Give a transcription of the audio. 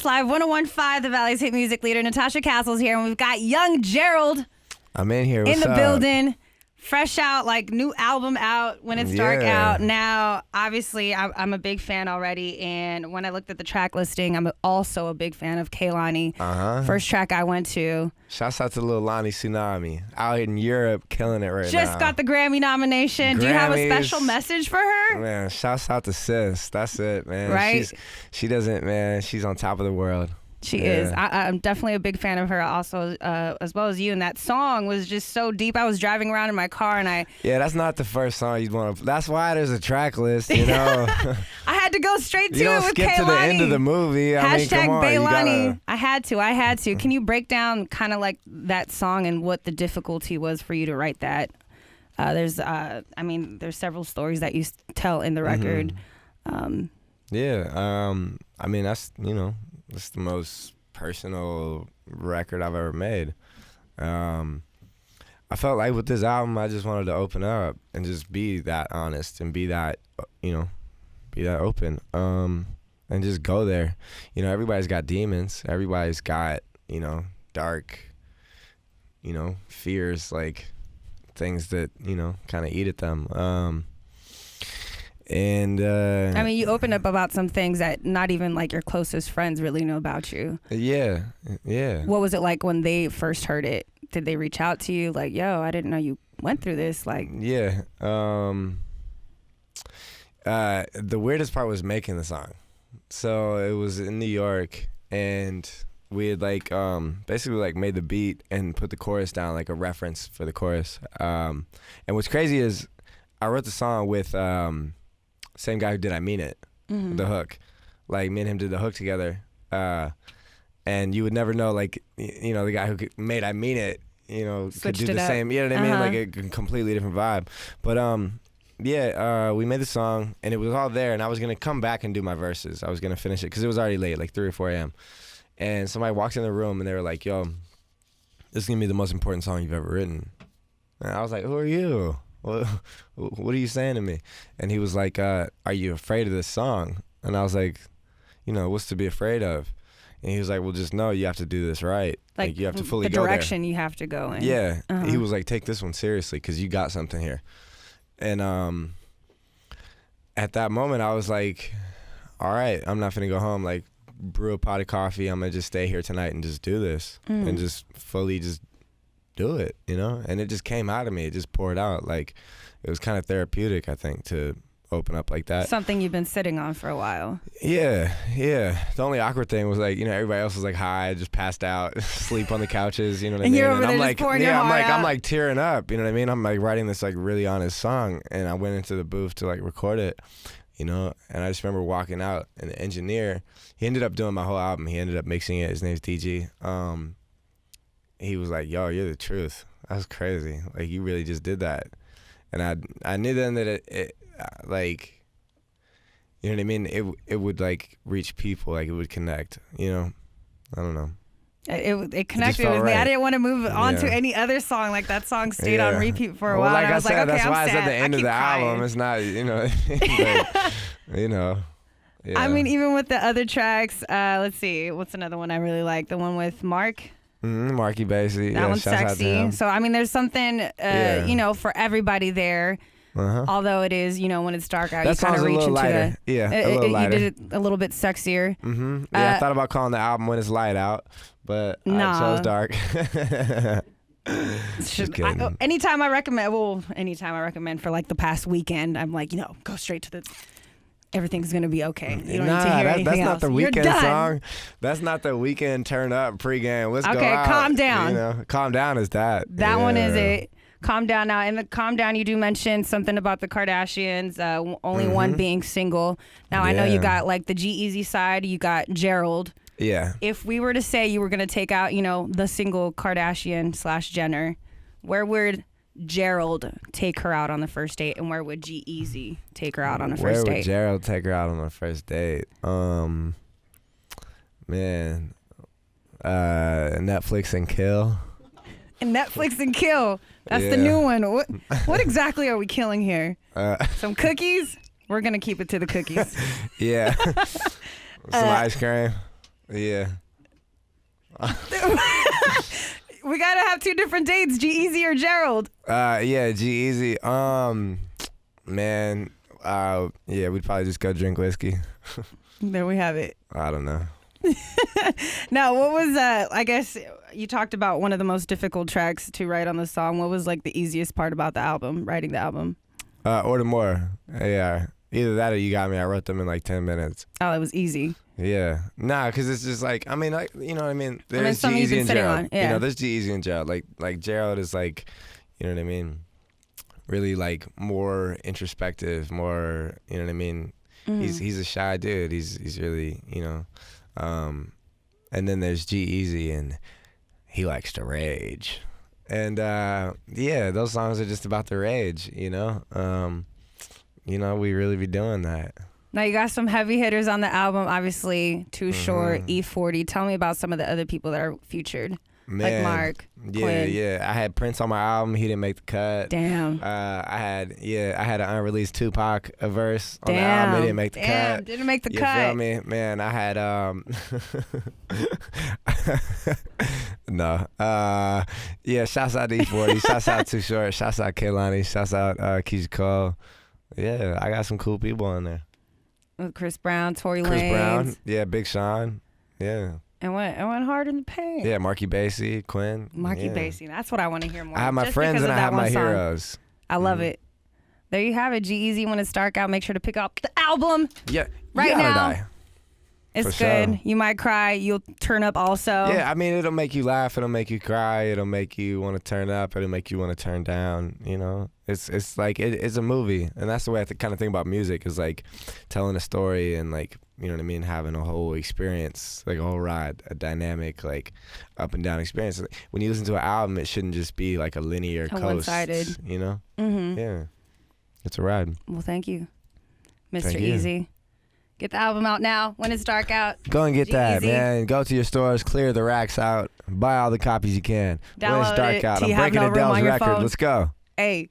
Live 101.5, the Valley's hit music leader, Natasha Castles here, and we've got young Gerald I'm in here. in What's the up? building. Fresh out, like new album out, When It's Dark Yeah. out. Now, obviously, I'm a big fan already, and when I looked at the track listing, I'm also a big fan of Kehlani. First track I went to. Shouts out to little Lonnie Tsunami out in Europe, killing it right now. Just got the Grammy nomination. Do you have a Grammys. special message for her? Man, shouts out to sis. That's it, man. Right? She doesn't, man. She's on top of the world. She Yeah. is. I'm definitely a big fan of her also, as well as you. And that song was just so deep. I was driving around in my car and Yeah, that's not the first song you'd want to. That's why there's a track list, you know. I had to go straight to You it don't with skip Kehlani. to the end of the movie. I mean, Hashtag come on. You Kehlani. gotta, I had to. Can you break down kind of like that song and what the difficulty was for you to write that? There's several stories that you tell in the record. yeah. I mean, that's that's the most personal record I've ever made. I felt like with this album, I just wanted to open up and just be that honest and be that, be that open, and just go there. Everybody's got demons. Everybody's got, dark, fears, like things that, kind of eat at them. And I mean, you opened up about some things that not even like your closest friends really know about you. yeah. What was it like when they first heard it? Did they reach out to you like, yo, I didn't know you went through this? Like, Yeah. The weirdest part was making the song. So it was in New York, and we had basically made the beat and put the chorus down, like a reference for the chorus. And what's crazy is I wrote the song with same guy who did I Mean It, the hook. Like me and him did the hook together. And you would never know, the guy who made I Mean It, could Switched do it the up. same, you know what I mean? Like a completely different vibe. But we made the song, and it was all there, and I was going to come back and do my verses. I was going to finish it because it was already late, like 3 or 4 a.m. And somebody walked in the room, and they were like, yo, this is going to be the most important song you've ever written. And I was like, who are you? What are you saying to me? And he was like, are you afraid of this song? And I was like, what's to be afraid of? And he was like, well, just know you have to do this right. Like you have to fully go there. The direction you have to go in. Yeah. He was like, take this one seriously because you got something here. And at that moment, I was like, all right, I'm not finna go home. Like, brew a pot of coffee. I'm gonna just stay here tonight and just do this and just fully just do it, And it just came out of me. It just poured out. Like, it was kind of therapeutic, I think, to open up like that. Something you've been sitting on for a while. Yeah. The only awkward thing was everybody else was like high, just passed out, sleep on the couches, you know what I mean? You're over there I'm just like, pouring your heart out. I'm like tearing up, you know what I mean? I'm like writing this really honest song, and I went into the booth to record it, and I just remember walking out, and the engineer, he ended up doing my whole album. He ended up mixing it. His name's DG. He was like, yo, you're the truth. That was crazy. Like, you really just did that. And I knew then that it you know what I mean? It would reach people, it would connect, I don't know. It connected with me. Right. I didn't want to move on to any other song. Like that song stayed on repeat for a while. Like and I was said, like, okay, that's I'm why sad. I said the end of the album. It's not, Yeah. I mean, even with the other tracks, let's see, what's another one I really like? The one with Mark. Marky Basie. That one's sexy. So I mean, there's something, for everybody there. Although it is, when it's dark out, that you kind of song's reach a little into lighter. A little lighter. You did it a little bit sexier. I thought about calling the album When It's Light Out, but I chose dark. Just kidding. Anytime I recommend for the past weekend, I'm like, go straight to the. Everything's gonna be okay. You don't need to hear anything that's else. not the weekend song. That's not the weekend turn up pregame. Let's go out. Okay, Calm Down. Calm Down is that. That one is it. Calm Down now. In the Calm Down, you do mention something about the Kardashians, only one being single. Now, I know you got the G-Eazy side. You got Gerald. Yeah. If we were to say you were going to take out, the single Kardashian/Jenner, where would Gerald take her out on the first date, and where would G-Eazy take her out on the first date? Where would Gerald take her out on the first date? Netflix and Kill. And Netflix and Kill. That's the new one. What exactly are we killing here? Some cookies? We're going to keep it to the cookies. Yeah. Some ice cream. Yeah. We gotta have two different dates, G-Eazy or Gerald. Yeah, G-Eazy. Man, yeah, we'd probably just go drink whiskey. There we have it. I don't know. Now, what was I guess you talked about one of the most difficult tracks to write on the song. What was like the easiest part about the album, writing the album? Order More. Yeah. Either that or You Got Me. I wrote them in like 10 minutes. Oh, it was easy. Yeah. Nah, because it's just like, I mean, like, you know what I mean? There's something you've G-Eazy been and sitting Gerald. on, yeah. You know, there's G-Eazy and Gerald. Like Gerald is like, you know what I mean? Really like more introspective, more, you know what I mean? Mm-hmm. He's a shy dude. He's really, you know. And then there's G-Eazy, and he likes to rage. And yeah, those songs are just about the rage, you know. You know, we really be doing that. Now you got some heavy hitters on the album, obviously Too Short, E40. Tell me about some of the other people that are featured. Man, like Mark, yeah, Quinn. yeah. I had Prince on my album. He didn't make the cut. Damn. I had an unreleased Tupac verse on the album. It didn't make the cut. Didn't make the You cut. feel me? Man, I had no. Yeah, shouts out to E40. Shouts out Too Short. Shouts out Kehlani. Shouts out Keisha Cole. Yeah, I got some cool people on there. With Chris Brown, Tory Lanez. Chris Brown. Yeah, Big Sean. Yeah. And went hard in the paint. Yeah, Marky Basie, Quinn. Marky Basie. That's what I want to hear more. I have my just friends and I have my song. heroes. I love it. There you have it. G-Eazy, when it's dark out, make sure to pick up the album. Yeah. Right you gotta now. Die. It's For good. sure. You might cry. You'll turn up also. Yeah, I mean, it'll make you laugh. It'll make you cry. It'll make you want to turn up. It'll make you want to turn down. You know, it's like it's a movie, and that's the way I kind of think about music is like telling a story and like, you know what I mean, having a whole experience, like a whole ride, a dynamic, like up and down experience. When you listen to an album, it shouldn't just be like a linear coast. One-sided. You know? Mm-hmm. Yeah, it's a ride. Well, thank you, Mr. Thank you. Easy. Get the album out now. When it's dark out. Go and get that, G-Eazy. man. Go to your stores, clear the racks out, buy all the copies you can. When it's Download dark it. out, Do you I'm have breaking no room Adele's on your record. phone? Let's go. Hey.